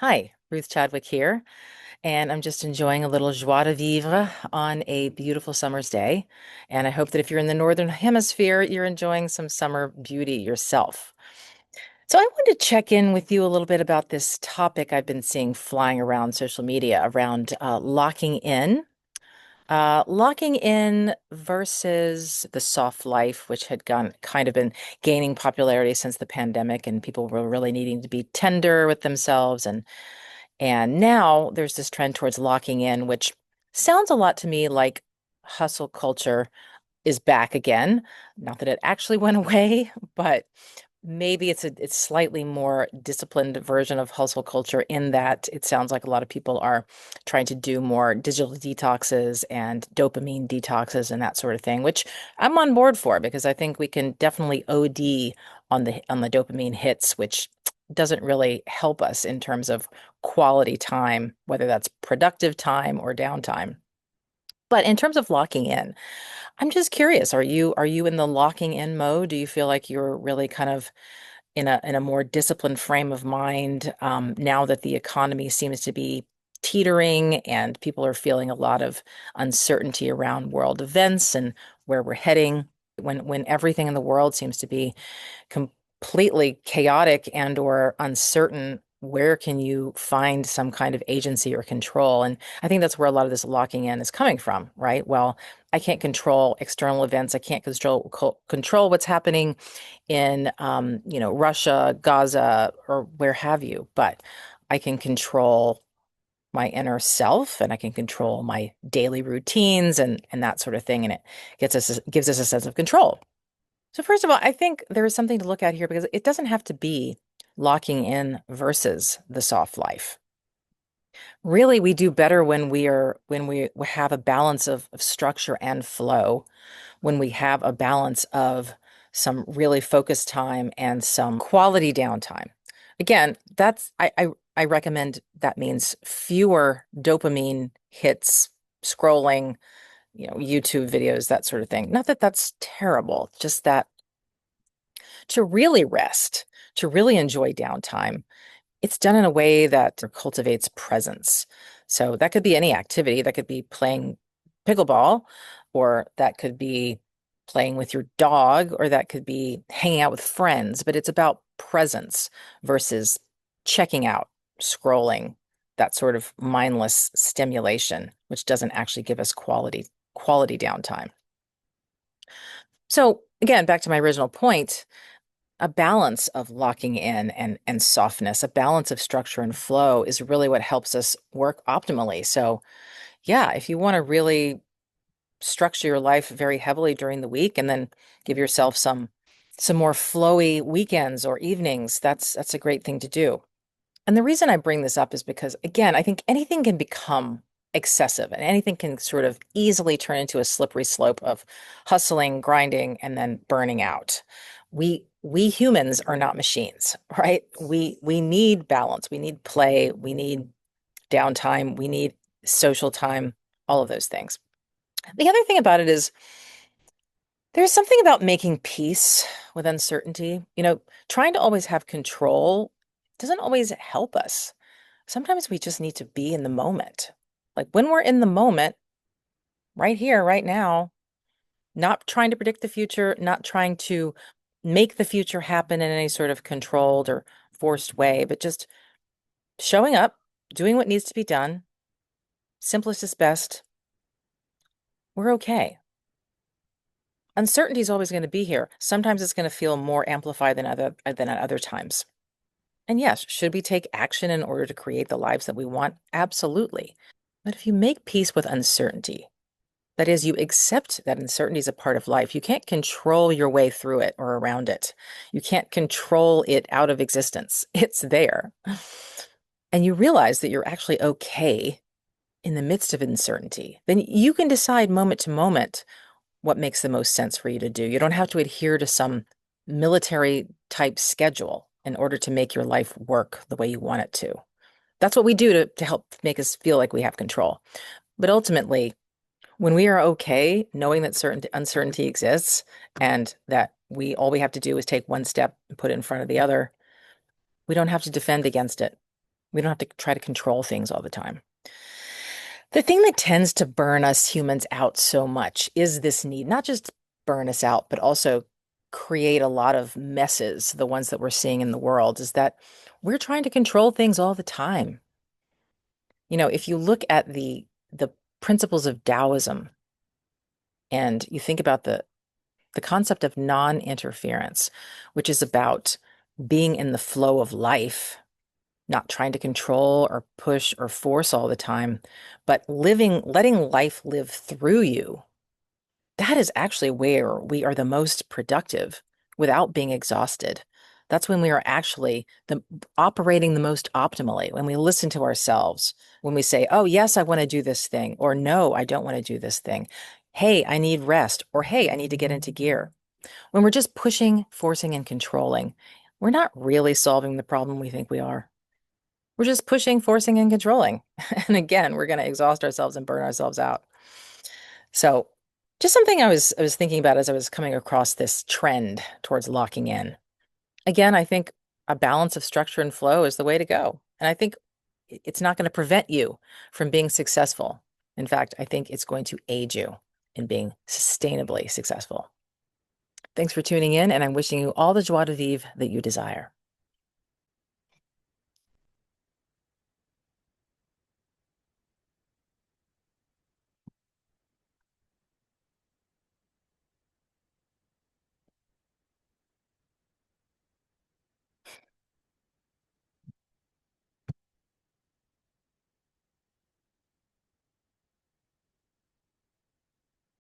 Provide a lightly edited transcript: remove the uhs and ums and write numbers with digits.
Hi, Ruth Chadwick here, and I'm just enjoying a little joie de vivre on a beautiful summer's day. And I hope that if you're in the Northern Hemisphere, you're enjoying some summer beauty yourself. So I wanted to check in with you a little bit about this topic I've been seeing flying around social media around locking in. Locking in versus the soft life, which had gone kind of been gaining popularity since the pandemic, and people were really needing to be tender with themselves and now there's this trend towards locking in, which sounds a lot to me like hustle culture is back again. Not that it actually went away, but maybe it's slightly more disciplined version of hustle culture in that it sounds like a lot of people are trying to do more digital detoxes and dopamine detoxes and that sort of thing, which I'm on board for because I think we can definitely OD on the dopamine hits, which doesn't really help us in terms of quality time, whether that's productive time or downtime. But in terms of locking in, I'm just curious, are you in the locking in mode? Do you feel like you're really kind of in a more disciplined frame of mind now that the economy seems to be teetering and people are feeling a lot of uncertainty around world events and where we're heading when everything in the world seems to be completely chaotic and or uncertain, where can you find some kind of agency or control? And I think that's where a lot of this locking in is coming from, right? Well, I can't control external events. I can't control what's happening in Russia, Gaza, or where have you, but I can control my inner self and I can control my daily routines and that sort of thing. And it gives us a sense of control. So first of all, I think there is something to look at here because it doesn't have to be locking in versus the soft life. Really, we do better when we have a balance of structure and flow, when we have a balance of some really focused time and some quality downtime. Again, I recommend that means fewer dopamine hits, scrolling, YouTube videos, that sort of thing. Not that that's terrible, just that to really rest, to really enjoy downtime, it's done in a way that cultivates presence. So that could be any activity. That could be playing pickleball, or that could be playing with your dog, or that could be hanging out with friends. But it's about presence versus checking out, scrolling, that sort of mindless stimulation, which doesn't actually give us quality downtime. So again, back to my original point, a balance of locking in and softness, a balance of structure and flow is really what helps us work optimally. So, yeah, if you want to really structure your life very heavily during the week and then give yourself some more flowy weekends or evenings, that's a great thing to do. And the reason I bring this up is because, again, I think anything can become excessive and anything can sort of easily turn into a slippery slope of hustling, grinding, and then burning out. We humans are not machines, right? We need balance, we need play, we need downtime, we need social time, all of those things. The other thing about it is there's something about making peace with uncertainty. Trying to always have control doesn't always help us. Sometimes we just need to be in the moment. Like when we're in the moment, right here, right now, not trying to predict the future, not trying to make the future happen in any sort of controlled or forced way, but just showing up, doing what needs to be done, simplest is best, we're okay. Uncertainty is always going to be here. Sometimes it's going to feel more amplified than at other times. And yes, should we take action in order to create the lives that we want? Absolutely. But if you make peace with uncertainty, that is, you accept that uncertainty is a part of life. You can't control your way through it or around it. You can't control it out of existence. It's there. And you realize that you're actually okay in the midst of uncertainty. Then you can decide moment to moment what makes the most sense for you to do. You don't have to adhere to some military type schedule in order to make your life work the way you want it to. That's what we do to help make us feel like we have control. But ultimately, when we are okay knowing that certain uncertainty exists and that we have to do is take one step and put it in front of the other, we don't have to defend against it. We don't have to try to control things all the time. The thing that tends to burn us humans out so much is this need, not just burn us out, but also create a lot of messes, the ones that we're seeing in the world, is that we're trying to control things all the time. If you look at the principles of Taoism and you think about the concept of non-interference, which is about being in the flow of life, not trying to control or push or force all the time, but letting life live through you. That is actually where we are the most productive without being exhausted. That's when we are actually operating the most optimally, when we listen to ourselves, when we say, oh, yes, I want to do this thing, or no, I don't want to do this thing. Hey, I need rest, or hey, I need to get into gear. When we're just pushing, forcing, and controlling, we're not really solving the problem we think we are. We're just pushing, forcing, and controlling. And again, we're going to exhaust ourselves and burn ourselves out. So, just something I was thinking about as I was coming across this trend towards locking in. Again, I think a balance of structure and flow is the way to go. And I think it's not going to prevent you from being successful. In fact, I think it's going to aid you in being sustainably successful. Thanks for tuning in, and I'm wishing you all the joie de vivre that you desire.